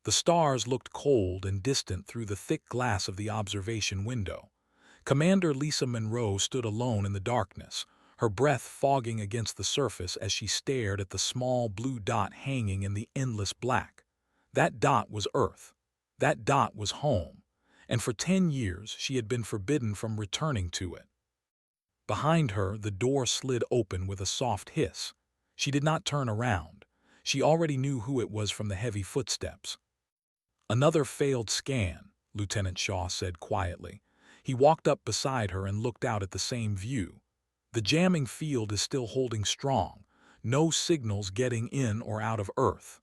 The stars looked cold and distant through the thick glass of the observation window. Commander Lisa Monroe stood alone in the darkness, her breath fogging against the surface as she stared at the small blue dot hanging in the endless black. That dot was Earth. That dot was home. And for 10 years she had been forbidden from returning to it. Behind her, the door slid open with a soft hiss. She did not turn around. She already knew who it was from the heavy footsteps. "Another failed scan," Lieutenant Shaw said quietly. He walked up beside her and looked out at the same view. "The jamming field is still holding strong. No signals getting in or out of Earth."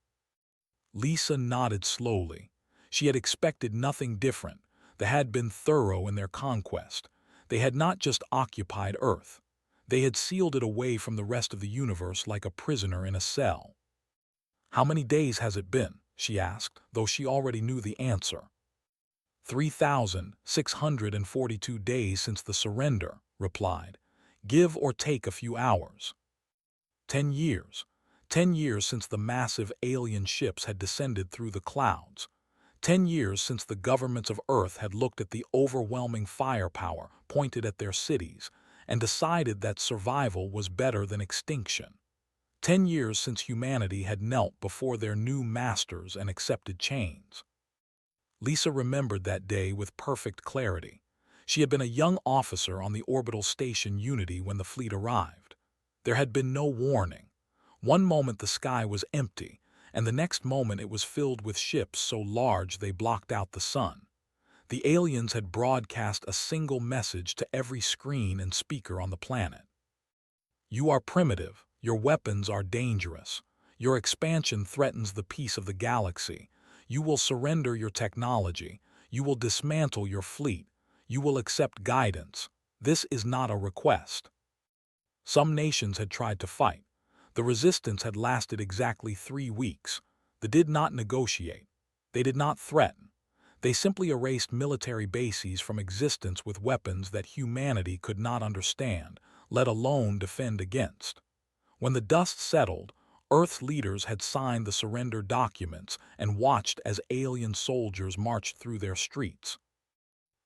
Lisa nodded slowly. She had expected nothing different. They had been thorough in their conquest. They had not just occupied Earth. They had sealed it away from the rest of the universe like a prisoner in a cell. "How many days has it been?" she asked, though she already knew the answer. 3,642 days since the surrender," replied. "Give or take a few hours." 10 years. 10 years since the massive alien ships had descended through the clouds. 10 years since the governments of Earth had looked at the overwhelming firepower pointed at their cities and decided that survival was better than extinction. 10 years since humanity had knelt before their new masters and accepted chains. Lisa remembered that day with perfect clarity. She had been a young officer on the orbital station Unity when the fleet arrived. There had been no warning. One moment the sky was empty, and the next moment it was filled with ships so large they blocked out the sun. The aliens had broadcast a single message to every screen and speaker on the planet. "You are primitive. Your weapons are dangerous. Your expansion threatens the peace of the galaxy. You will surrender your technology. You will dismantle your fleet. You will accept guidance. This is not a request." Some nations had tried to fight. The resistance had lasted exactly 3 weeks. They did not negotiate. They did not threaten. They simply erased military bases from existence with weapons that humanity could not understand, let alone defend against. When the dust settled, Earth's leaders had signed the surrender documents and watched as alien soldiers marched through their streets.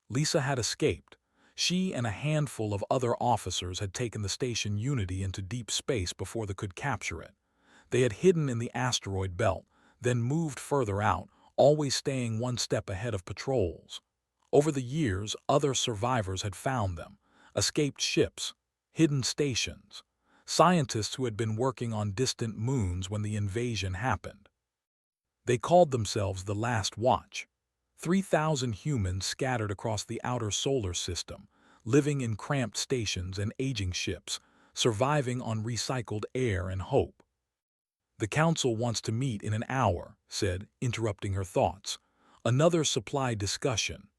Lisa had escaped. She and a handful of other officers had taken the station Unity into deep space before they could capture it. They had hidden in the asteroid belt, then moved further out, always staying one step ahead of patrols. Over the years, other survivors had found them, escaped ships, hidden stations, scientists who had been working on distant moons when the invasion happened. They called themselves the Last Watch. 3,000 humans scattered across the outer solar system, living in cramped stations and aging ships, surviving on recycled air and hope. "The Council wants to meet in an hour," said, interrupting her thoughts. "Another supply discussion."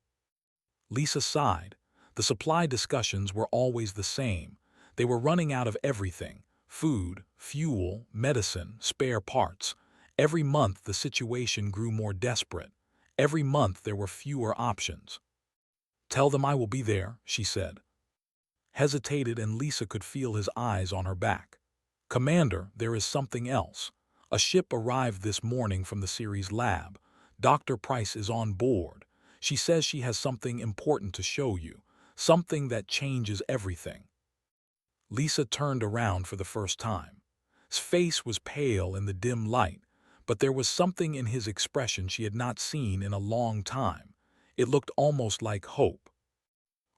Lisa sighed. The supply discussions were always the same. They were running out of everything: food, fuel, medicine, spare parts. Every month the situation grew more desperate. Every month there were fewer options. "Tell them I will be there," she said. Hesitated, and Lisa could feel his eyes on her back. "Commander, there is something else. A ship arrived this morning from the Ceres lab. Dr. Price is on board. She says she has something important to show you, something that changes everything." Lisa turned around for the first time. His face was pale in the dim light, but there was something in his expression she had not seen in a long time. It looked almost like hope.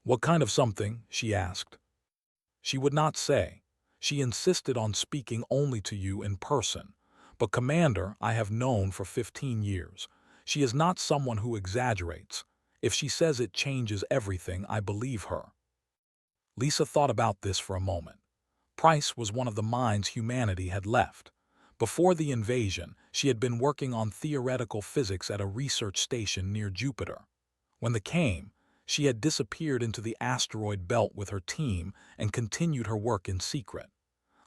"What kind of something?" she asked. She would not say. She insisted on speaking only to you in person. "But Commander, I have known for 15 years. She is not someone who exaggerates. If she says it changes everything, I believe her." Lisa thought about this for a moment. Price was one of the minds humanity had left. Before the invasion, she had been working on theoretical physics at a research station near Jupiter. When they came, she had disappeared into the asteroid belt with her team and continued her work in secret.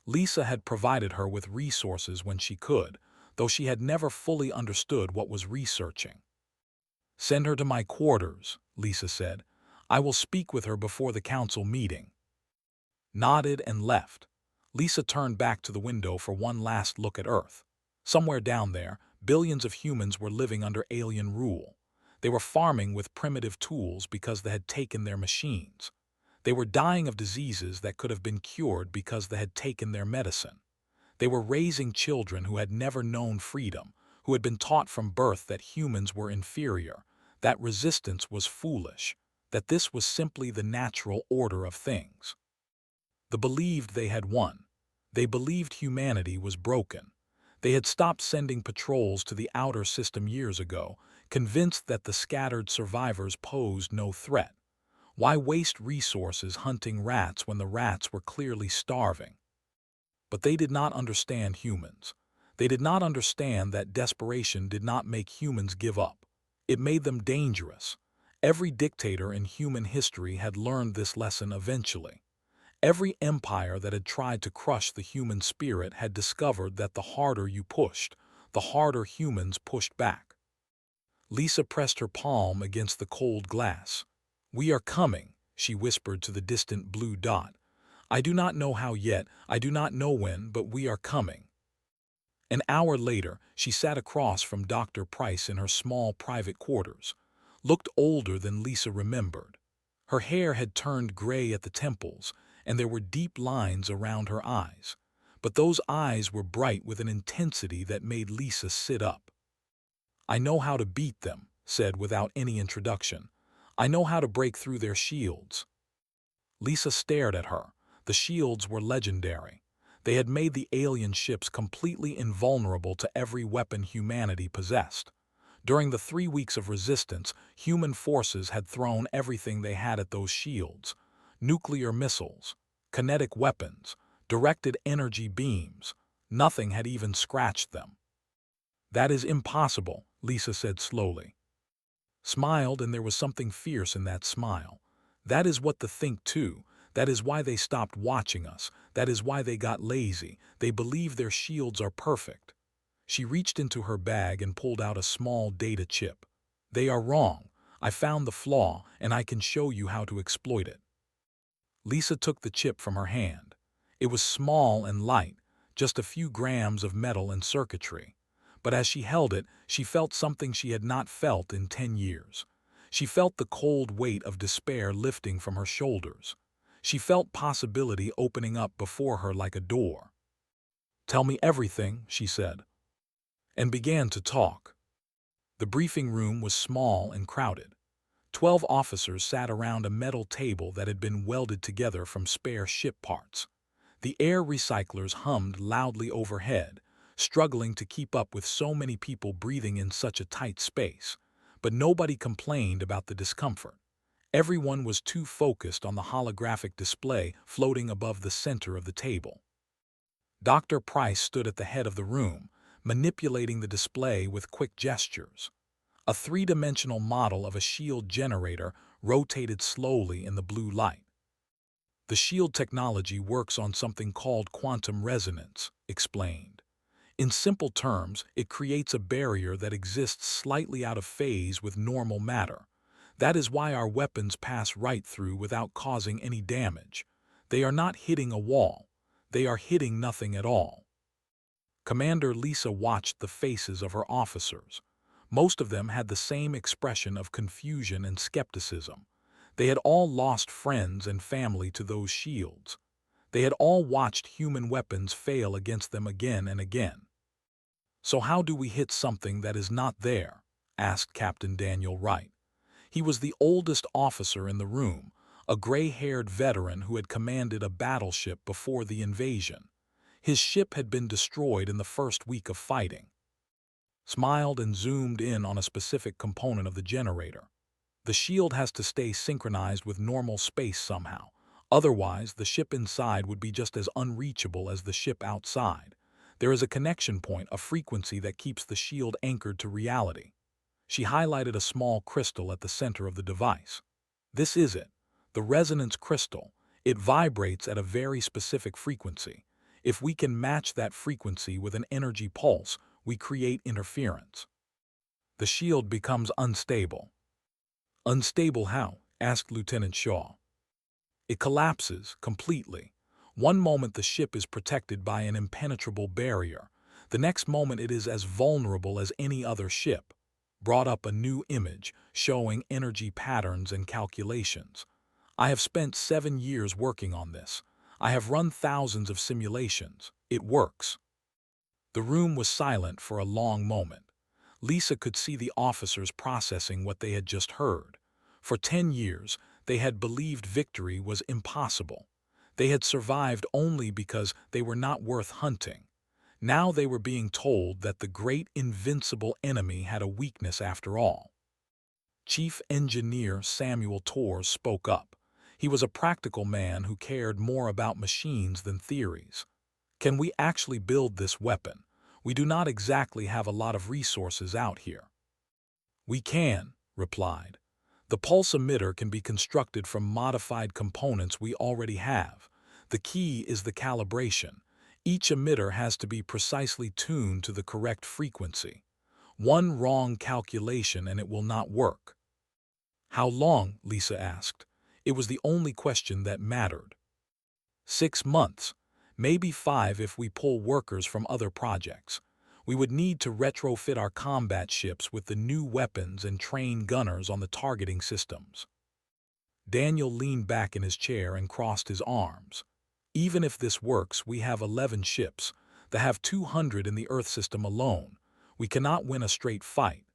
Lisa had provided her with resources when she could, though she had never fully understood what was researching. "Send her to my quarters," Lisa said. "I will speak with her before the council meeting." Nodded and left. Lisa turned back to the window for one last look at Earth. Somewhere down there, Billions of humans were living under alien rule. They were farming with primitive tools because they had taken their machines. They were dying of diseases that could have been cured because they had taken their medicine. They were raising children who had never known freedom, who had been taught from birth that humans were inferior, that resistance was foolish, that this was simply the natural order of things. They believed they had won. They believed humanity was broken. They had stopped sending patrols to the outer system years ago, convinced that the scattered survivors posed no threat. Why waste resources hunting rats when the rats were clearly starving? But they did not understand humans. They did not understand that desperation did not make humans give up. It made them dangerous. Every dictator in human history had learned this lesson eventually. Every empire that had tried to crush the human spirit had discovered that the harder you pushed, the harder humans pushed back. Lisa pressed her palm against the cold glass. "We are coming," she whispered to the distant blue dot. "I do not know how yet, I do not know when, but we are coming." An hour later, she sat across from Dr. Price in her small private quarters, looked older than Lisa remembered. Her hair had turned gray at the temples, and there were deep lines around her eyes. But those eyes were bright with an intensity that made Lisa sit up. "I know how to beat them," said without any introduction. "I know how to break through their shields." Lisa stared at her. The shields were legendary. They had made the alien ships completely invulnerable to every weapon humanity possessed. During the 3 weeks of resistance, human forces had thrown everything they had at those shields: nuclear missiles, kinetic weapons, directed energy beams. Nothing had even scratched them. "That is impossible," Lisa said slowly. Smiled, and there was something fierce in that smile. "That is what they think too. That is why they stopped watching us. That is why they got lazy. They believe their shields are perfect." She reached into her bag and pulled out a small data chip. "They are wrong. I found the flaw, and I can show you how to exploit it." Lisa took the chip from her hand. It was small and light, just a few grams of metal and circuitry. But as she held it, she felt something she had not felt in 10 years. She felt the cold weight of despair lifting from her shoulders. She felt possibility opening up before her like a door. "Tell me everything," she said, and began to talk. The briefing room was small and crowded. 12 officers sat around a metal table that had been welded together from spare ship parts. The air recyclers hummed loudly overhead, struggling to keep up with so many people breathing in such a tight space. But nobody complained about the discomfort. Everyone was too focused on the holographic display floating above the center of the table. Dr. Price stood at the head of the room, manipulating the display with quick gestures. A three-dimensional model of a shield generator rotated slowly in the blue light. "The shield technology works on something called quantum resonance," explained. "In simple terms, it creates a barrier that exists slightly out of phase with normal matter. That is why our weapons pass right through without causing any damage. They are not hitting a wall. They are hitting nothing at all." Commander Lisa watched the faces of her officers. Most of them had the same expression of confusion and skepticism. They had all lost friends and family to those shields. They had all watched human weapons fail against them again and again. "So how do we hit something that is not there?" asked Captain Daniel Wright. He was the oldest officer in the room, a gray-haired veteran who had commanded a battleship before the invasion. His ship had been destroyed in the first week of fighting. Smiled and zoomed in on a specific component of the generator. "The shield has to stay synchronized with normal space somehow. Otherwise, the ship inside would be just as unreachable as the ship outside. There is a connection point, a frequency that keeps the shield anchored to reality." She highlighted a small crystal at the center of the device. "This is it, the resonance crystal. It vibrates at a very specific frequency. If we can match that frequency with an energy pulse, we create interference. The shield becomes unstable." "Unstable how?" asked Lieutenant Shaw. "It collapses completely. One moment the ship is protected by an impenetrable barrier. The next moment it is as vulnerable as any other ship. Brought up a new image showing energy patterns and calculations. I have spent 7 years working on this. I have run thousands of simulations. It works. The room was silent for a long moment. Lisa could see the officers processing what they had just heard. For 10 years, they had believed victory was impossible. They had survived only because they were not worth hunting. Now they were being told that the great invincible enemy had a weakness after all. Chief Engineer Samuel Torres spoke up. He was a practical man who cared more about machines than theories. Can we actually build this weapon? We do not exactly have a lot of resources out here. We can, replied. The pulse emitter can be constructed from modified components we already have. The key is the calibration. Each emitter has to be precisely tuned to the correct frequency. One wrong calculation and it will not work. How long? Lisa asked. It was the only question that mattered. 6 months. Maybe 5 if we pull workers from other projects. We would need to retrofit our combat ships with the new weapons and train gunners on the targeting systems. Daniel leaned back in his chair and crossed his arms. Even if this works, we have 11 ships. They have 200 in the Earth system alone. We cannot win a straight fight.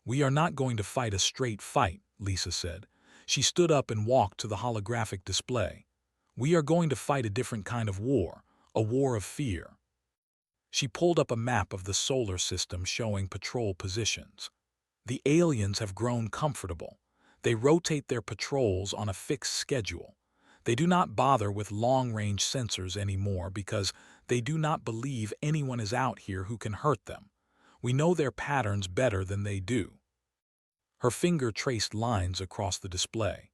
We are not going to fight a straight fight, Lisa said. She stood up and walked to the holographic display. We are going to fight a different kind of war, a war of fear. She pulled up a map of the solar system showing patrol positions. The aliens have grown comfortable. They rotate their patrols on a fixed schedule. They do not bother with long-range sensors anymore because they do not believe anyone is out here who can hurt them. We know their patterns better than they do. Her finger traced lines across the display.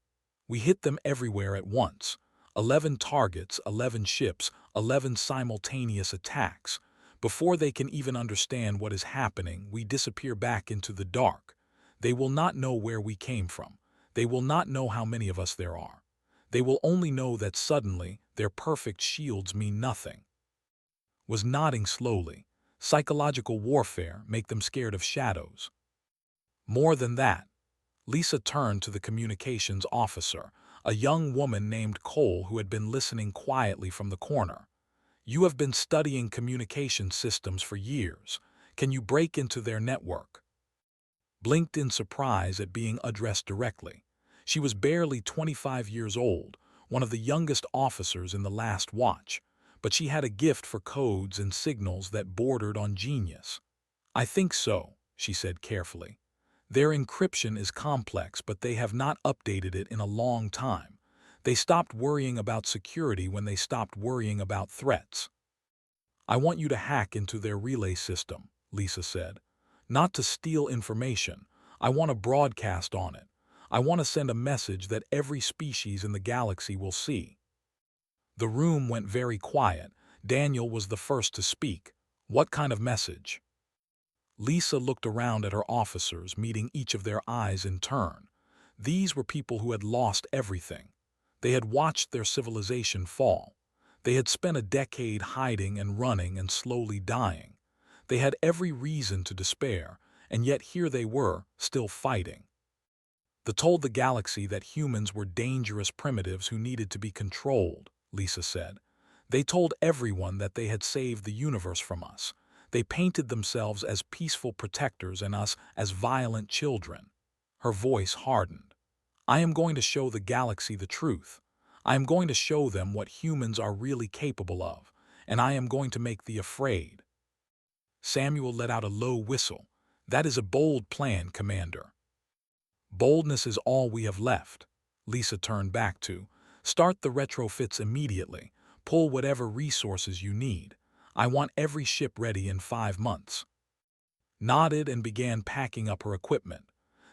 We hit them everywhere at once. 11 targets, 11 ships, 11 simultaneous attacks. Before they can even understand what is happening, we disappear back into the dark. They will not know where we came from. They will not know how many of us there are. They will only know that suddenly their perfect shields mean nothing. Was nodding slowly. Psychological warfare make them scared of shadows. More than that. Lisa turned to the communications officer, a young woman named Cole who had been listening quietly from the corner. You have been studying communication systems for years. Can you break into their network? Blinked in surprise at being addressed directly. She was barely 25 years old, one of the youngest officers in the last watch, but she had a gift for codes and signals that bordered on genius. I think so, she said carefully. Their encryption is complex, but they have not updated it in a long time. They stopped worrying about security when they stopped worrying about threats. I want you to hack into their relay system, Lisa said. Not to steal information. I want to broadcast on it. I want to send a message that every species in the galaxy will see. The room went very quiet. Daniel was the first to speak. What kind of message? Lisa looked around at her officers, meeting each of their eyes in turn. These were people who had lost everything. They had watched their civilization fall. They had spent a decade hiding and running and slowly dying. They had every reason to despair, and yet here they were, still fighting. They told the galaxy that humans were dangerous primitives who needed to be controlled, Lisa said. They told everyone that they had saved the universe from us. They painted themselves as peaceful protectors and us as violent children. Her voice hardened. I am going to show the galaxy the truth. I am going to show them what humans are really capable of, and I am going to make them afraid. Samuel let out a low whistle. That is a bold plan, Commander. Boldness is all we have left. Lisa turned back to. Start the retrofits immediately. Pull whatever resources you need. I want every ship ready in 5 months. Nodded and began packing up her equipment.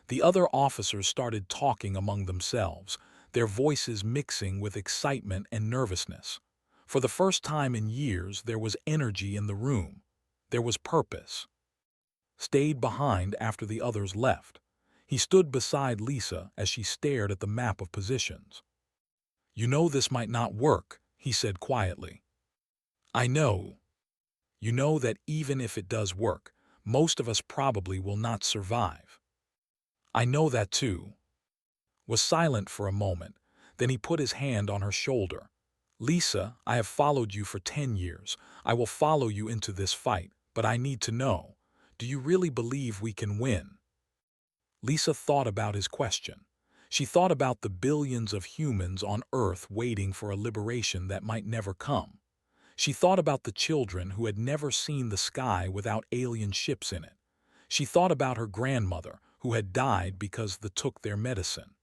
The other officers started talking among themselves, their voices mixing with excitement and nervousness. For the first time in years, there was energy in the room. There was purpose. Stayed behind after the others left. He stood beside Lisa as she stared at the map of positions. You know this might not work, he said quietly. I know. You know that even if it does work, most of us probably will not survive. I know that too. Was silent for a moment, then he put his hand on her shoulder. Lisa, I have followed you for 10 years. I will follow you into this fight, but I need to know, do you really believe we can win? Lisa thought about his question. She thought about the billions of humans on Earth waiting for a liberation that might never come. She thought about the children who had never seen the sky without alien ships in it. She thought about her grandmother, who had died because they took their medicine.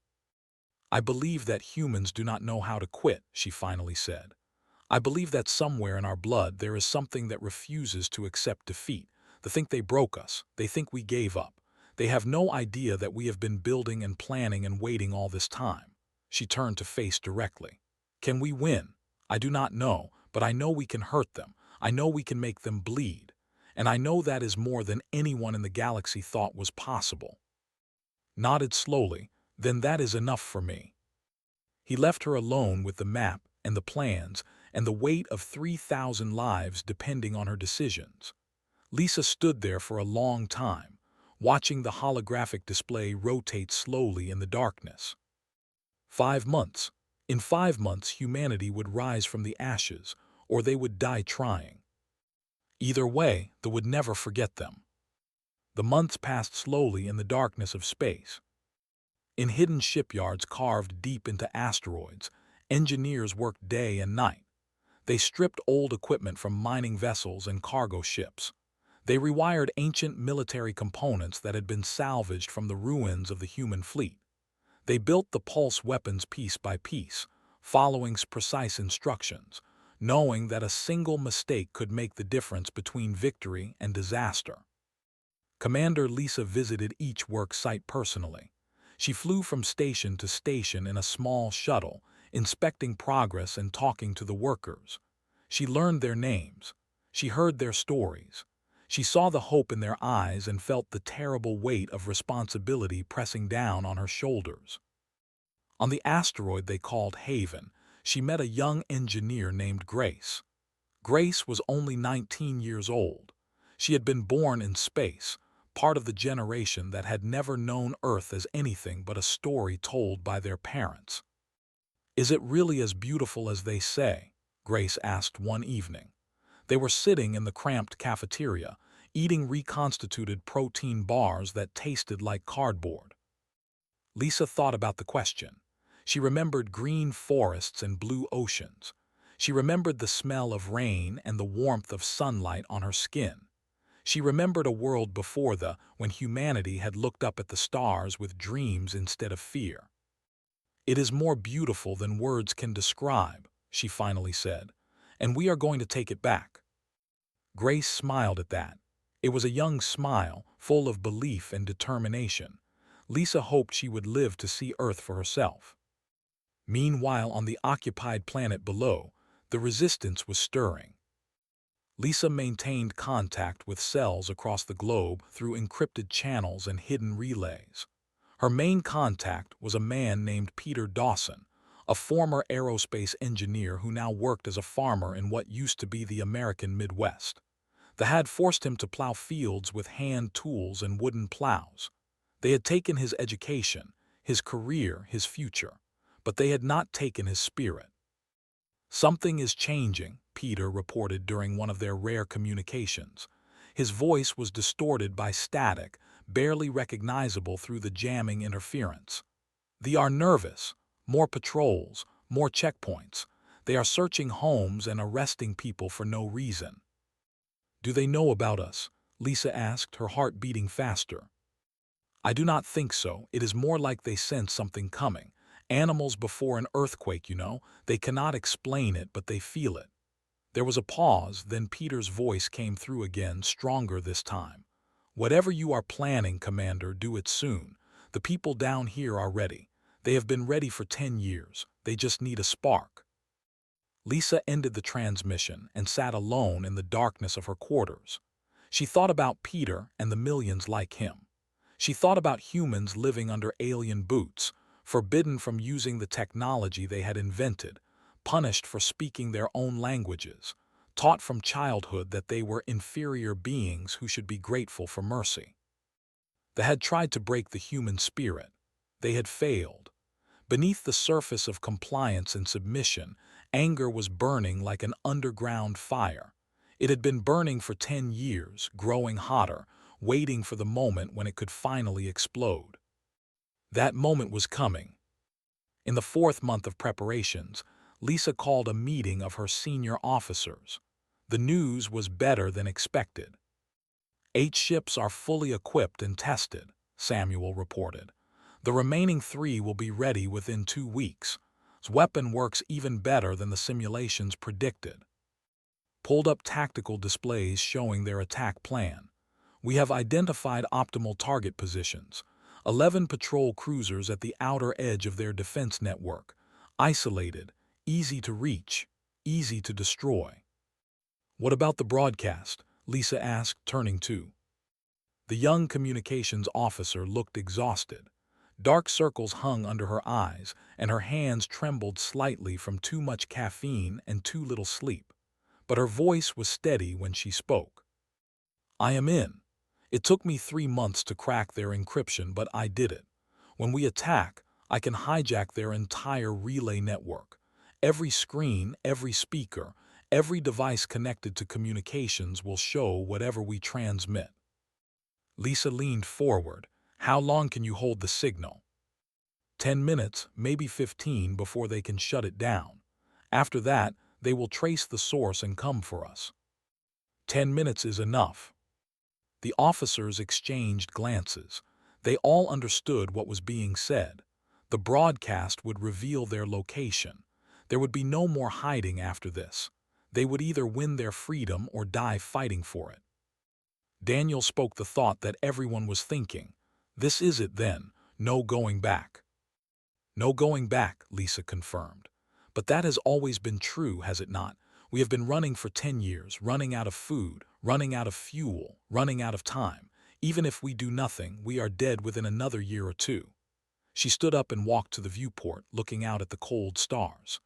I believe that humans do not know how to quit, she finally said. I believe that somewhere in our blood there is something that refuses to accept defeat. They think they broke us. They think we gave up. They have no idea that we have been building and planning and waiting all this time. She turned to face directly. Can we win? I do not know, but I know we can hurt them. I know we can make them bleed. And I know that is more than anyone in the galaxy thought was possible. Nodded slowly. Then that is enough for me. He left her alone with the map and the plans and the weight of 3,000 lives depending on her decisions. Lisa stood there for a long time, watching the holographic display rotate slowly in the darkness. 5 months. In 5 months, humanity would rise from the ashes, or they would die trying. Either way, they would never forget them. The months passed slowly in the darkness of space. In hidden shipyards carved deep into asteroids, engineers worked day and night. They stripped old equipment from mining vessels and cargo ships. They rewired ancient military components that had been salvaged from the ruins of the human fleet. They built the pulse weapons piece by piece, following precise instructions, knowing that a single mistake could make the difference between victory and disaster. Commander Lisa visited each work site personally. She flew from station to station in a small shuttle, inspecting progress and talking to the workers. She learned their names. She heard their stories. She saw the hope in their eyes and felt the terrible weight of responsibility pressing down on her shoulders. On the asteroid they called Haven, she met a young engineer named Grace. Grace was only 19 years old. She had been born in space, part of the generation that had never known Earth as anything but a story told by their parents. Is it really as beautiful as they say? Grace asked one evening. They were sitting in the cramped cafeteria, eating reconstituted protein bars that tasted like cardboard. Lisa thought about the question. She remembered green forests and blue oceans. She remembered the smell of rain and the warmth of sunlight on her skin. She remembered a world before when humanity had looked up at the stars with dreams instead of fear. It is more beautiful than words can describe, she finally said, and we are going to take it back. Grace smiled at that. It was a young smile, full of belief and determination. Lisa hoped she would live to see Earth for herself. Meanwhile, on the occupied planet below, the resistance was stirring. Lisa maintained contact with cells across the globe through encrypted channels and hidden relays. Her main contact was a man named Peter Dawson, a former aerospace engineer who now worked as a farmer in what used to be the American Midwest. They had forced him to plow fields with hand tools and wooden plows. They had taken his education, his career, his future, but they had not taken his spirit. Something is changing, Peter reported during one of their rare communications. His voice was distorted by static, barely recognizable through the jamming interference. They are nervous. More patrols, more checkpoints. They are searching homes and arresting people for no reason. Do they know about us? Lisa asked, her heart beating faster. I do not think so. It is more like they sense something coming. Animals before an earthquake, they cannot explain it, but they feel it. There was a pause, then Peter's voice came through again, stronger this time. Whatever you are planning, Commander, do it soon. The people down here are ready. They have been ready for 10 years. They just need a spark. Lisa ended the transmission and sat alone in the darkness of her quarters. She thought about Peter and the millions like him. She thought about humans living under alien boots, forbidden from using the technology they had invented, punished for speaking their own languages, taught from childhood that they were inferior beings who should be grateful for mercy. They had tried to break the human spirit. They had failed. Beneath the surface of compliance and submission, anger was burning like an underground fire. It had been burning for 10 years, growing hotter, waiting for the moment when it could finally explode. That moment was coming. In the 4th month of preparations, Lisa called a meeting of her senior officers. The news was better than expected. 8 ships are fully equipped and tested, Samuel reported. The remaining 3 will be ready within 2 weeks. Its weapon works even better than the simulations predicted. Pulled up tactical displays showing their attack plan. We have identified optimal target positions. 11 patrol cruisers at the outer edge of their defense network. Isolated, easy to reach, easy to destroy. What about the broadcast? Lisa asked, turning to. The young communications officer looked exhausted. Dark circles hung under her eyes, and her hands trembled slightly from too much caffeine and too little sleep. But her voice was steady when she spoke. I am in. It took me 3 months to crack their encryption, but I did it. When we attack, I can hijack their entire relay network. Every screen, every speaker, every device connected to communications will show whatever we transmit. Lisa leaned forward. How long can you hold the signal? 10 minutes, maybe 15 before they can shut it down. After that, they will trace the source and come for us. 10 minutes is enough. The officers exchanged glances. They all understood what was being said. The broadcast would reveal their location. There would be no more hiding after this. They would either win their freedom or die fighting for it. Daniel spoke the thought that everyone was thinking. This is it then, no going back. No going back, Lisa confirmed. But that has always been true, has it not? We have been running for 10 years, running out of food, running out of fuel, running out of time. Even if we do nothing, we are dead within another year or 2. She stood up and walked to the viewport, looking out at the cold stars.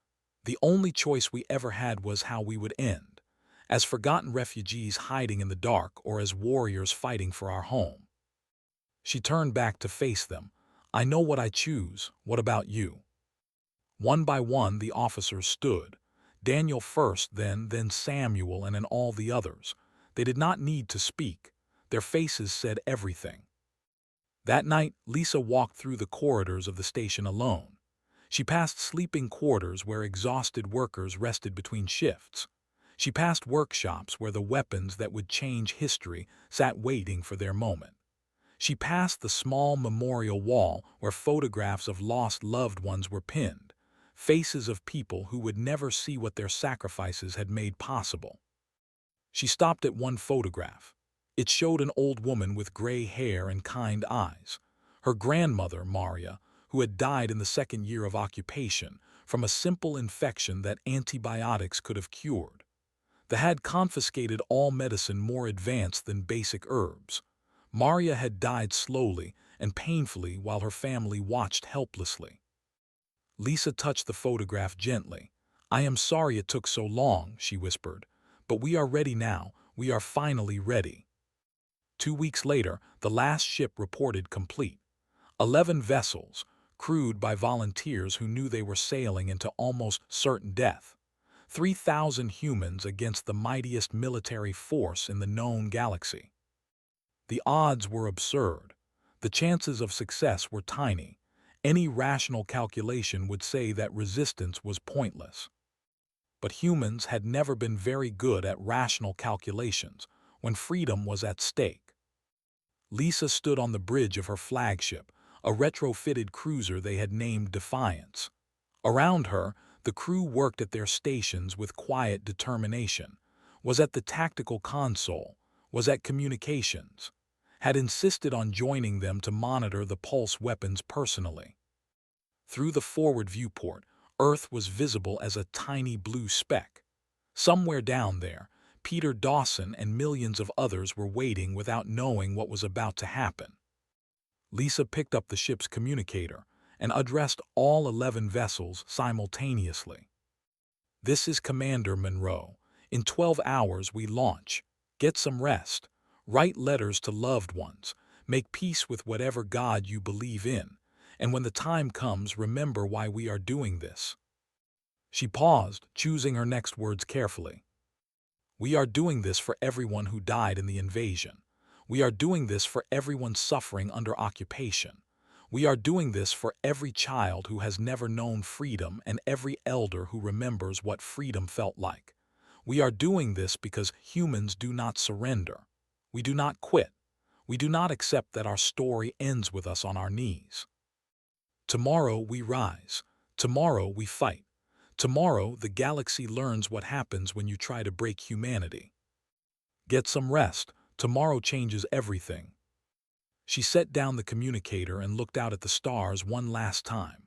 The only choice we ever had was how we would end. As forgotten refugees hiding in the dark or as warriors fighting for our home. She turned back to face them. I know what I choose. What about you? One by one, the officers stood. Daniel first, then Samuel, and then all the others. They did not need to speak. Their faces said everything. That night, Lisa walked through the corridors of the station alone. She passed sleeping quarters where exhausted workers rested between shifts. She passed workshops where the weapons that would change history sat waiting for their moment. She passed the small memorial wall where photographs of lost loved ones were pinned, faces of people who would never see what their sacrifices had made possible. She stopped at one photograph. It showed an old woman with gray hair and kind eyes. Her grandmother, Maria, who had died in the 2nd year of occupation from a simple infection that antibiotics could have cured. They had confiscated all medicine more advanced than basic herbs. Maria had died slowly and painfully while her family watched helplessly. Lisa touched the photograph gently. I am sorry it took so long, she whispered, but we are ready now. We are finally ready. 2 weeks later, the last ship reported complete. 11 vessels, crewed by volunteers who knew they were sailing into almost certain death. 3,000 humans against the mightiest military force in the known galaxy. The odds were absurd. The chances of success were tiny. Any rational calculation would say that resistance was pointless. But humans had never been very good at rational calculations when freedom was at stake. Lisa stood on the bridge of her flagship, a retrofitted cruiser they had named Defiance. Around her, the crew worked at their stations with quiet determination, was at the tactical console, was at communications, had insisted on joining them to monitor the pulse weapons personally. Through the forward viewport, Earth was visible as a tiny blue speck. Somewhere down there, Peter Dawson and millions of others were waiting without knowing what was about to happen. Lisa picked up the ship's communicator and addressed all 11 vessels simultaneously. This is Commander Monroe. In 12 hours we launch. Get some rest. Write letters to loved ones. Make peace with whatever God you believe in. And when the time comes, remember why we are doing this." She paused, choosing her next words carefully. "We are doing this for everyone who died in the invasion. We are doing this for everyone suffering under occupation. We are doing this for every child who has never known freedom and every elder who remembers what freedom felt like. We are doing this because humans do not surrender. We do not quit. We do not accept that our story ends with us on our knees. Tomorrow we rise. Tomorrow we fight. Tomorrow the galaxy learns what happens when you try to break humanity. Get some rest. Tomorrow changes everything." She set down the communicator and looked out at the stars one last time.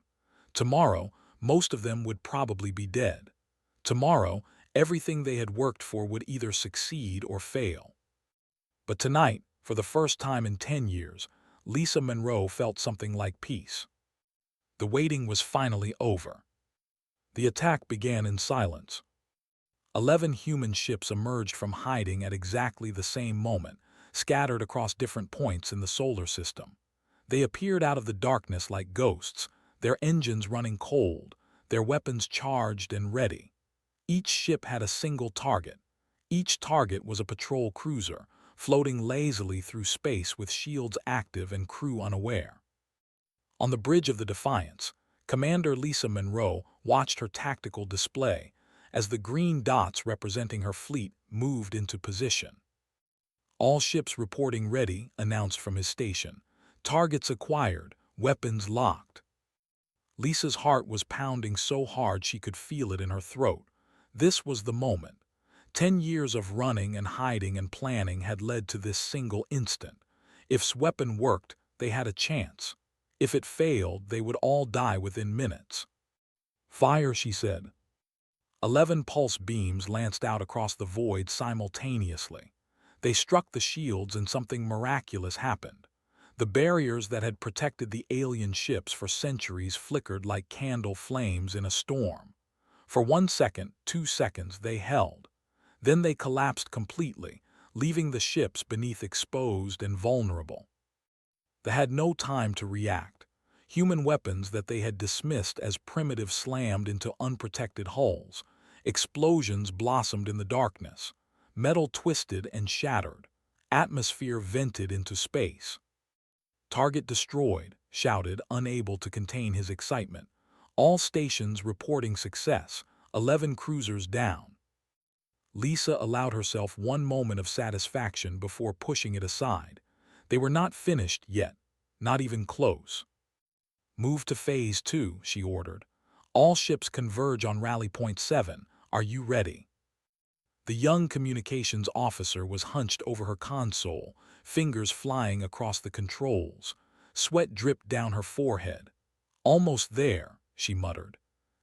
Tomorrow, most of them would probably be dead. Tomorrow, everything they had worked for would either succeed or fail. But tonight, for the first time in 10 years, Lisa Monroe felt something like peace. The waiting was finally over. The attack began in silence. 11 human ships emerged from hiding at exactly the same moment, scattered across different points in the solar system. They appeared out of the darkness like ghosts, their engines running cold, their weapons charged and ready. Each ship had a single target. Each target was a patrol cruiser, floating lazily through space with shields active and crew unaware. On the bridge of the Defiance, Commander Lisa Monroe watched her tactical display as the green dots representing her fleet moved into position. "All ships reporting ready," announced from his station. "Targets acquired, weapons locked." Lisa's heart was pounding so hard she could feel it in her throat. This was the moment. 10 years of running and hiding and planning had led to this single instant. If weapon worked, they had a chance. If it failed, they would all die within minutes. "Fire," she said. 11 pulse beams lanced out across the void simultaneously. They struck the shields and something miraculous happened. The barriers that had protected the alien ships for centuries flickered like candle flames in a storm. For 1 second, 2 seconds, they held. Then they collapsed completely, leaving the ships beneath exposed and vulnerable. They had no time to react. Human weapons that they had dismissed as primitive slammed into unprotected hulls. Explosions blossomed in the darkness. Metal twisted and shattered. Atmosphere vented into space. "Target destroyed," shouted, unable to contain his excitement. "All stations reporting success. 11 cruisers down." Lisa allowed herself one moment of satisfaction before pushing it aside. They were not finished yet, not even close. "Move to Phase 2, she ordered. "All ships converge on Rally Point 7. Are you ready?" The young communications officer was hunched over her console, fingers flying across the controls. Sweat dripped down her forehead. "Almost there," she muttered.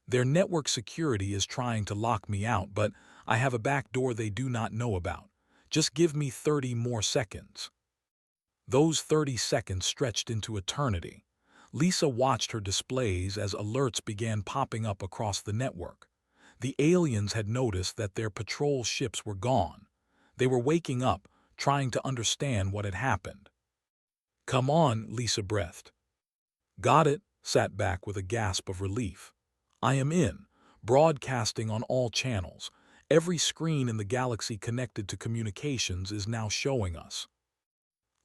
"Their network security is trying to lock me out, but I have a back door they do not know about. Just give me 30 more seconds." Those 30 seconds stretched into eternity. Lisa watched her displays as alerts began popping up across the network. The aliens had noticed that their patrol ships were gone. They were waking up, trying to understand what had happened. "Come on," Lisa breathed. "Got it," sat back with a gasp of relief. "I am in, broadcasting on all channels. Every screen in the galaxy connected to communications is now showing us."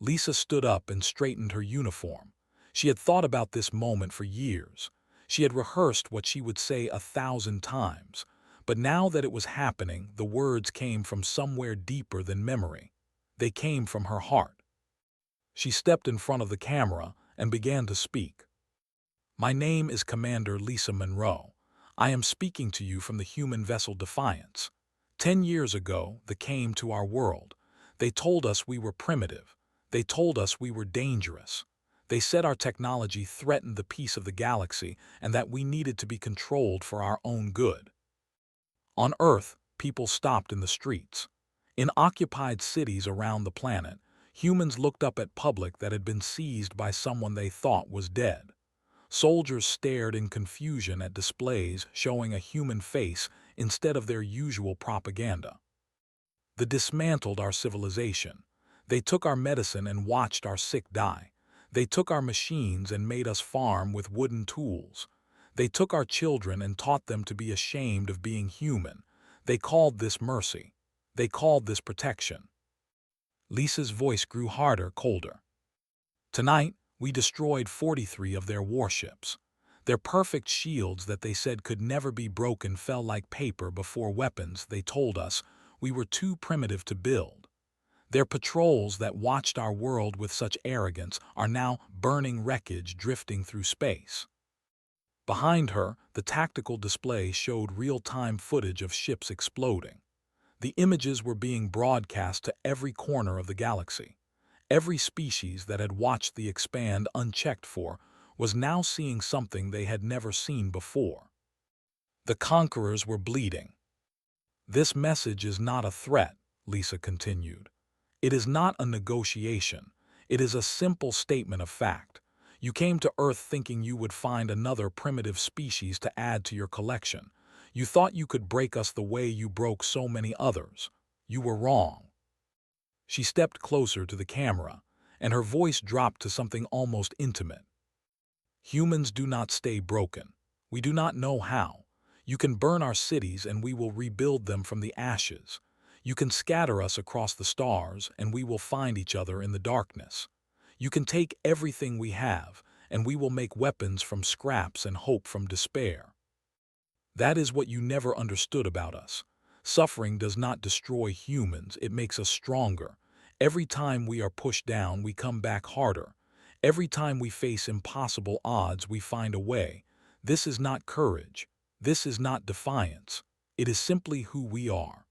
Lisa stood up and straightened her uniform. She had thought about this moment for years. She had rehearsed what she would say 1,000 times. But now that it was happening, the words came from somewhere deeper than memory. They came from her heart. She stepped in front of the camera and began to speak. "My name is Commander Lisa Monroe. I am speaking to you from the human vessel Defiance. 10 years ago, they came to our world. They told us we were primitive. They told us we were dangerous. They said our technology threatened the peace of the galaxy and that we needed to be controlled for our own good. On Earth, people stopped in the streets. In occupied cities around the planet, humans looked up at public that had been seized by someone they thought was dead. Soldiers stared in confusion at displays showing a human face instead of their usual propaganda. They dismantled our civilization. They took our medicine and watched our sick die. They took our machines and made us farm with wooden tools. They took our children and taught them to be ashamed of being human. They called this mercy. They called this protection. Lisa's voice grew harder, colder. Tonight, we destroyed 43 of their warships. Their perfect shields that they said could never be broken fell like paper before weapons they told us we were too primitive to build. Their patrols that watched our world with such arrogance are now burning wreckage drifting through space. Behind her, the tactical display showed real-time footage of ships exploding. The images were being broadcast to every corner of the galaxy. Every species that had watched the expand unchecked for was now seeing something they had never seen before. The conquerors were bleeding. This message is not a threat, Lisa continued. It is not a negotiation. It is a simple statement of fact. You came to Earth thinking you would find another primitive species to add to your collection. You thought you could break us the way you broke so many others. You were wrong. She stepped closer to the camera, and her voice dropped to something almost intimate. Humans do not stay broken. We do not know how. You can burn our cities and we will rebuild them from the ashes. You can scatter us across the stars and we will find each other in the darkness. You can take everything we have and we will make weapons from scraps and hope from despair. That is what you never understood about us. Suffering does not destroy humans, it makes us stronger. Every time we are pushed down, we come back harder. Every time we face impossible odds, we find a way. This is not courage. This is not defiance. It is simply who we are.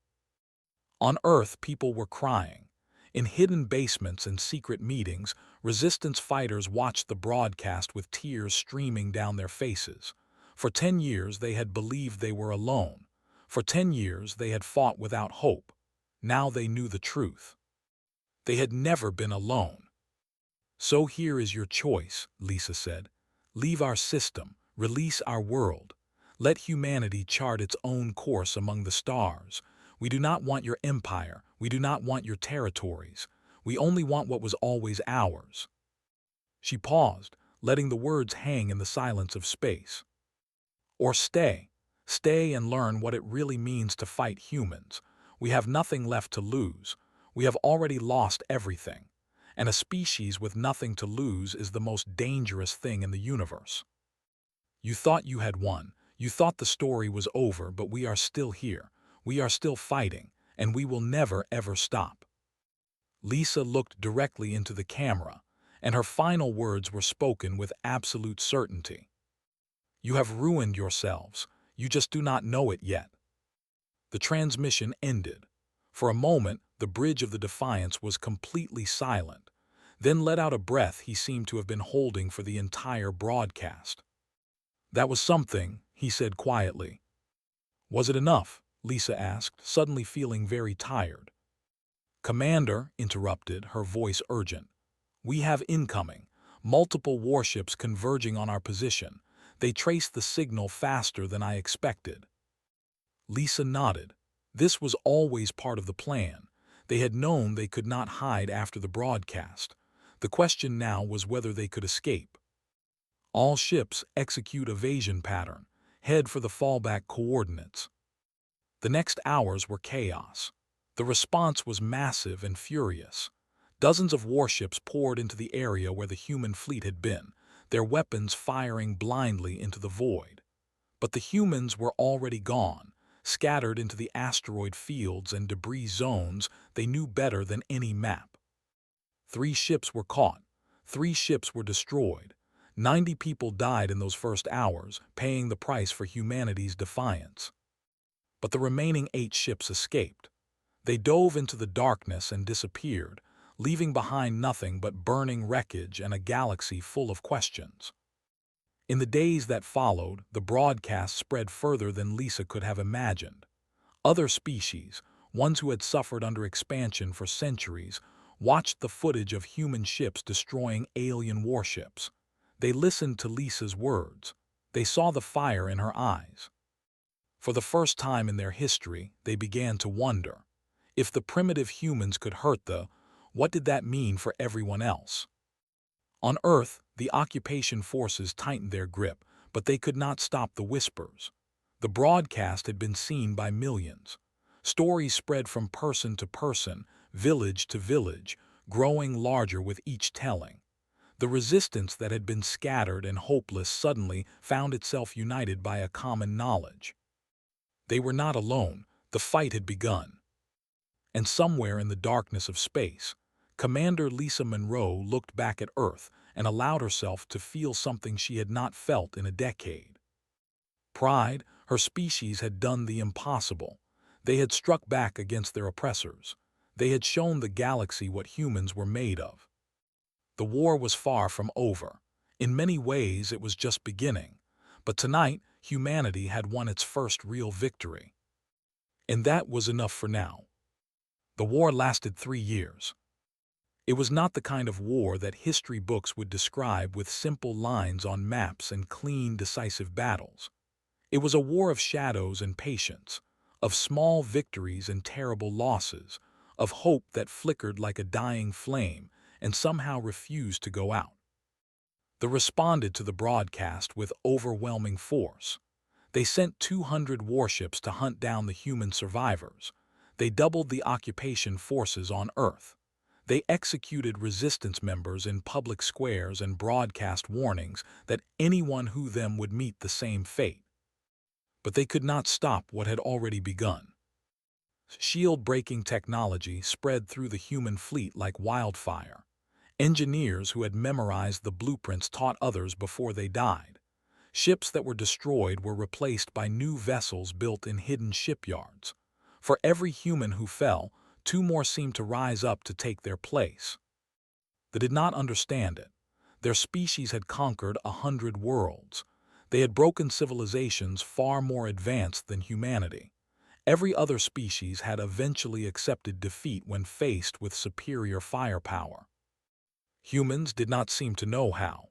On Earth, people were crying. In hidden basements and secret meetings, resistance fighters watched the broadcast with tears streaming down their faces. For 10 years, they had believed they were alone. For 10 years, they had fought without hope. Now they knew the truth. They had never been alone. So here is your choice, Lisa said. Leave our system, release our world. Let humanity chart its own course among the stars. We do not want your empire. We do not want your territories. We only want what was always ours. She paused, letting the words hang in the silence of space. Or stay. Stay and learn what it really means to fight humans. We have nothing left to lose. We have already lost everything. And a species with nothing to lose is the most dangerous thing in the universe. You thought you had won. You thought the story was over, but we are still here. We are still fighting, and we will never ever stop. Lisa looked directly into the camera, and her final words were spoken with absolute certainty. You have ruined yourselves. You just do not know it yet. The transmission ended. For a moment, the bridge of the Defiance was completely silent. Then let out a breath he seemed to have been holding for the entire broadcast. That was something, he said quietly. Was it enough? Lisa asked, suddenly feeling very tired. Commander, interrupted, her voice urgent. We have incoming. Multiple warships converging on our position. They traced the signal faster than I expected. Lisa nodded. This was always part of the plan. They had known they could not hide after the broadcast. The question now was whether they could escape. All ships execute evasion pattern. Head for the fallback coordinates. The next hours were chaos. The response was massive and furious. Dozens of warships poured into the area where the human fleet had been, their weapons firing blindly into the void. But the humans were already gone, scattered into the asteroid fields and debris zones they knew better than any map. 3 ships were caught. 3 ships were destroyed. 90 people died in those first hours, paying the price for humanity's defiance. But the remaining 8 ships escaped. They dove into the darkness and disappeared, leaving behind nothing but burning wreckage and a galaxy full of questions. In the days that followed, the broadcast spread further than Lisa could have imagined. Other species, ones who had suffered under expansion for centuries, watched the footage of human ships destroying alien warships. They listened to Lisa's words. They saw the fire in her eyes. For the first time in their history, they began to wonder. If the primitive humans could hurt what did that mean for everyone else? On Earth, the occupation forces tightened their grip, but they could not stop the whispers. The broadcast had been seen by millions. Stories spread from person to person, village to village, growing larger with each telling. The resistance that had been scattered and hopeless suddenly found itself united by a common knowledge. They were not alone. The fight had begun. And somewhere in the darkness of space, Commander Lisa Monroe looked back at Earth and allowed herself to feel something she had not felt in a decade. Pride. Her species had done the impossible. They had struck back against their oppressors. They had shown the galaxy what humans were made of. The war was far from over. In many ways, it was just beginning. But tonight, humanity had won its first real victory. And that was enough for now. The war lasted 3 years. It was not the kind of war that history books would describe with simple lines on maps and clean, decisive battles. It was a war of shadows and patience, of small victories and terrible losses, of hope that flickered like a dying flame and somehow refused to go out. They responded to the broadcast with overwhelming force. They sent 200 warships to hunt down the human survivors. They doubled the occupation forces on Earth. They executed resistance members in public squares and broadcast warnings that anyone who them would meet the same fate. But they could not stop what had already begun. Shield-breaking technology spread through the human fleet like wildfire. Engineers who had memorized the blueprints taught others before they died. Ships that were destroyed were replaced by new vessels built in hidden shipyards. For every human who fell, 2 more seemed to rise up to take their place. They did not understand it. Their species had conquered 100 worlds. They had broken civilizations far more advanced than humanity. Every other species had eventually accepted defeat when faced with superior firepower. Humans did not seem to know how.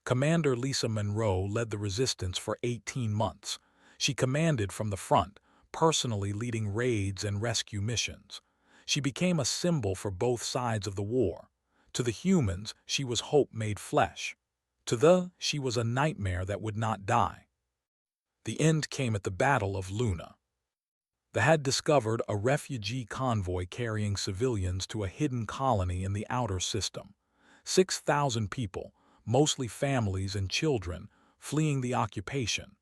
Commander Lisa Monroe led the resistance for 18 months. She commanded from the front, personally leading raids and rescue missions. She became a symbol for both sides of the war. To the humans, she was hope made flesh. She was a nightmare that would not die. The end came at the Battle of Luna. They had discovered a refugee convoy carrying civilians to a hidden colony in the outer system. 6,000 people, mostly families and children, fleeing the occupation.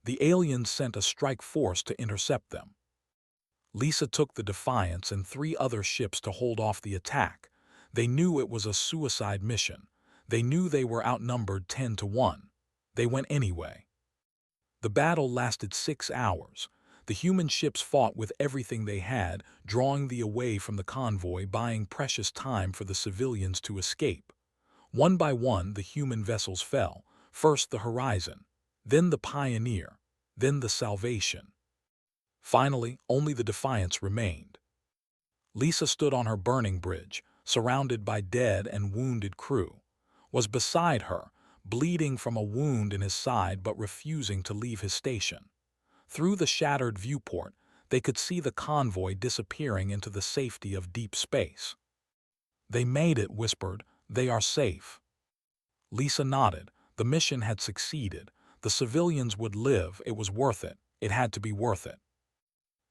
The aliens sent a strike force to intercept them. Lisa took the Defiance and 3 other ships to hold off the attack. They knew it was a suicide mission. They knew they were outnumbered 10 to 1. They went anyway. The battle lasted 6 hours. The human ships fought with everything they had, drawing the away from the convoy, buying precious time for the civilians to escape. One by one, the human vessels fell. First the Horizon, then the Pioneer, then the Salvation. Finally, only the Defiance remained. Lisa stood on her burning bridge, surrounded by dead and wounded crew. Was beside her, bleeding from a wound in his side but refusing to leave his station. Through the shattered viewport, they could see the convoy disappearing into the safety of deep space. "They made it," whispered. "They are safe." Lisa nodded. The mission had succeeded. The civilians would live. It was worth it. It had to be worth it.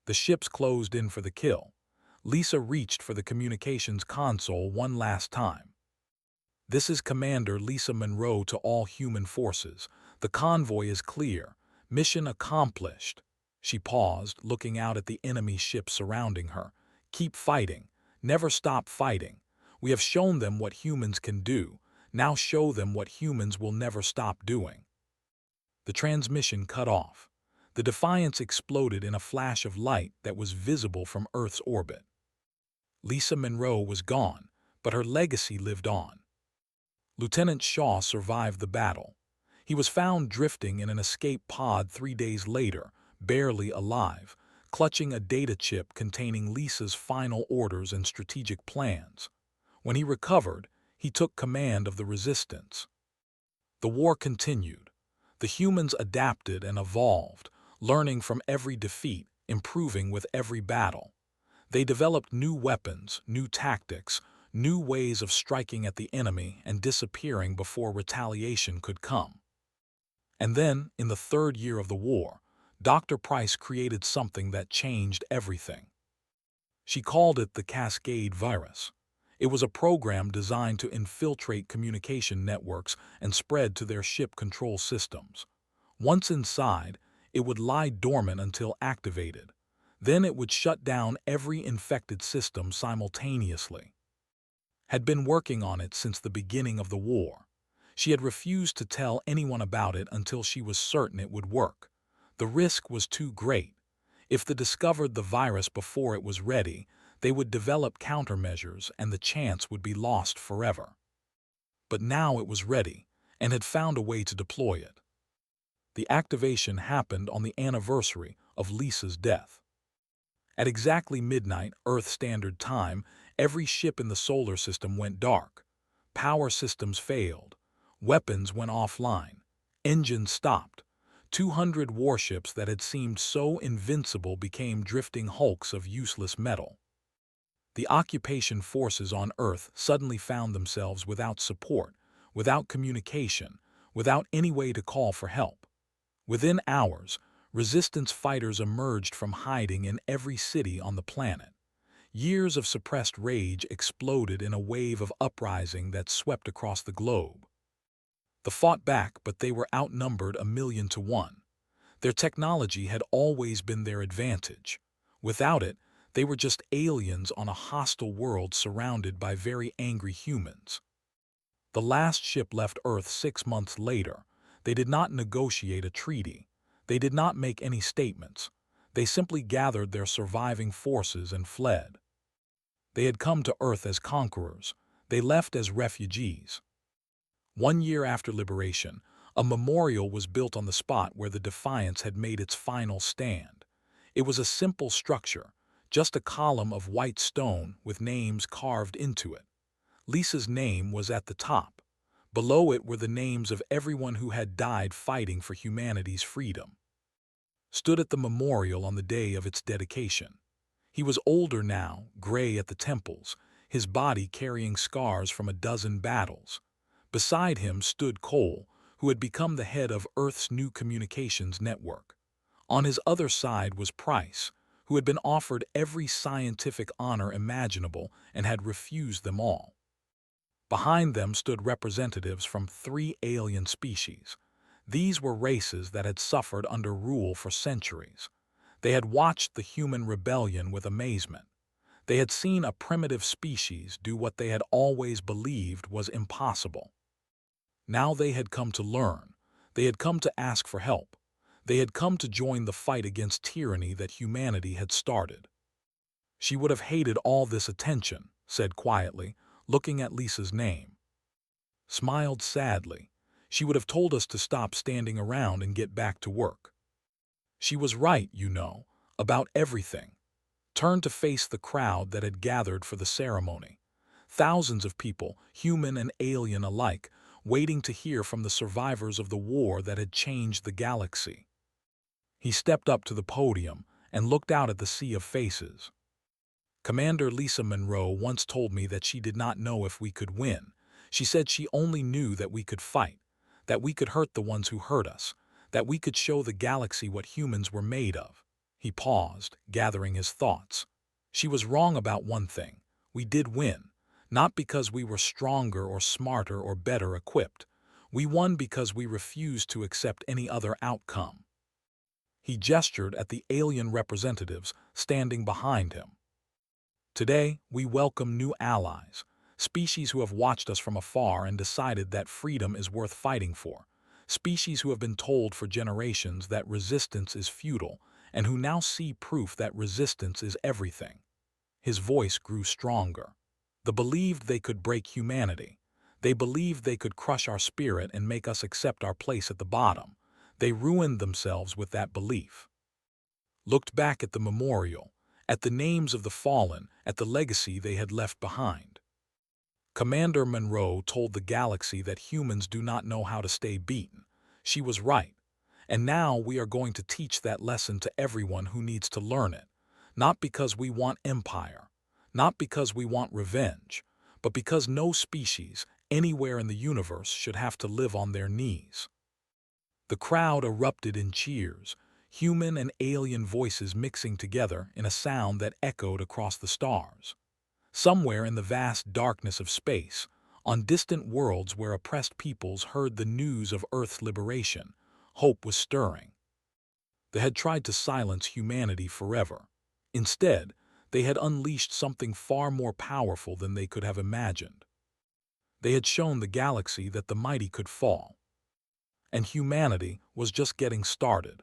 The ships closed in for the kill. Lisa reached for the communications console one last time. "This is Commander Lisa Monroe to all human forces. The convoy is clear. Mission accomplished." She paused, looking out at the enemy ships surrounding her. "Keep fighting. Never stop fighting. We have shown them what humans can do. Now show them what humans will never stop doing." The transmission cut off. The Defiance exploded in a flash of light that was visible from Earth's orbit. Lisa Monroe was gone, but her legacy lived on. Lieutenant Shaw survived the battle. He was found drifting in an escape pod 3 days later, barely alive, clutching a data chip containing Lisa's final orders and strategic plans. When he recovered, he took command of the resistance. The war continued. The humans adapted and evolved, learning from every defeat, improving with every battle. They developed new weapons, new tactics, new ways of striking at the enemy and disappearing before retaliation could come. And then, in the third year of the war, Dr. Price created something that changed everything. She called it the Cascade virus. It was a program designed to infiltrate communication networks and spread to their ship control systems. Once inside, it would lie dormant until activated. Then it would shut down every infected system simultaneously. Had been working on it since the beginning of the war. She had refused to tell anyone about it until she was certain it would work. The risk was too great. If they discovered the virus before it was ready, they would develop countermeasures and the chance would be lost forever. But now it was ready and had found a way to deploy it. The activation happened on the anniversary of Lisa's death. At exactly midnight, Earth Standard Time, every ship in the solar system went dark. Power systems failed. Weapons went offline. Engines stopped. 200 warships that had seemed so invincible became drifting hulks of useless metal. The occupation forces on Earth suddenly found themselves without support, without communication, without any way to call for help. Within hours, resistance fighters emerged from hiding in every city on the planet. Years of suppressed rage exploded in a wave of uprising that swept across the globe. They fought back, but they were outnumbered 1,000,000 to 1. Their technology had always been their advantage. Without it, they were just aliens on a hostile world surrounded by very angry humans. The last ship left Earth 6 months later. They did not negotiate a treaty. They did not make any statements. They simply gathered their surviving forces and fled. They had come to Earth as conquerors. They left as refugees. 1 year after liberation, a memorial was built on the spot where the Defiance had made its final stand. It was a simple structure, just a column of white stone with names carved into it. Lisa's name was at the top. Below it were the names of everyone who had died fighting for humanity's freedom. Stood at the memorial on the day of its dedication. He was older now, gray at the temples, his body carrying scars from a dozen battles. Beside him stood Cole, who had become the head of Earth's new communications network. On his other side was Price, who had been offered every scientific honor imaginable and had refused them all. Behind them stood representatives from 3 alien species. These were races that had suffered under rule for centuries. They had watched the human rebellion with amazement. They had seen a primitive species do what they had always believed was impossible. Now they had come to learn. They had come to ask for help. They had come to join the fight against tyranny that humanity had started. She would have hated all this attention, said quietly, looking at Lisa's name. Smiled sadly. She would have told us to stop standing around and get back to work. She was right, you know, about everything. Turned to face the crowd that had gathered for the ceremony. Thousands of people, human and alien alike, waiting to hear from the survivors of the war that had changed the galaxy. He stepped up to the podium and looked out at the sea of faces. Commander Lisa Monroe once told me that she did not know if we could win. She said she only knew that we could fight, that we could hurt the ones who hurt us, that we could show the galaxy what humans were made of. He paused, gathering his thoughts. She was wrong about one thing. We did win, not because we were stronger or smarter or better equipped. We won because we refused to accept any other outcome. He gestured at the alien representatives standing behind him. Today, we welcome new allies, species who have watched us from afar and decided that freedom is worth fighting for, species who have been told for generations that resistance is futile and who now see proof that resistance is everything. His voice grew stronger. They believed they could break humanity. They believed they could crush our spirit and make us accept our place at the bottom. They ruined themselves with that belief. Looked back at the memorial, at the names of the fallen, at the legacy they had left behind. Commander Monroe told the galaxy that humans do not know how to stay beaten. She was right. And now we are going to teach that lesson to everyone who needs to learn it. Not because we want empire, not because we want revenge, but because no species anywhere in the universe should have to live on their knees. The crowd erupted in cheers, human and alien voices mixing together in a sound that echoed across the stars. Somewhere in the vast darkness of space, on distant worlds where oppressed peoples heard the news of Earth's liberation, hope was stirring. They had tried to silence humanity forever. Instead, they had unleashed something far more powerful than they could have imagined. They had shown the galaxy that the mighty could fall. And humanity was just getting started.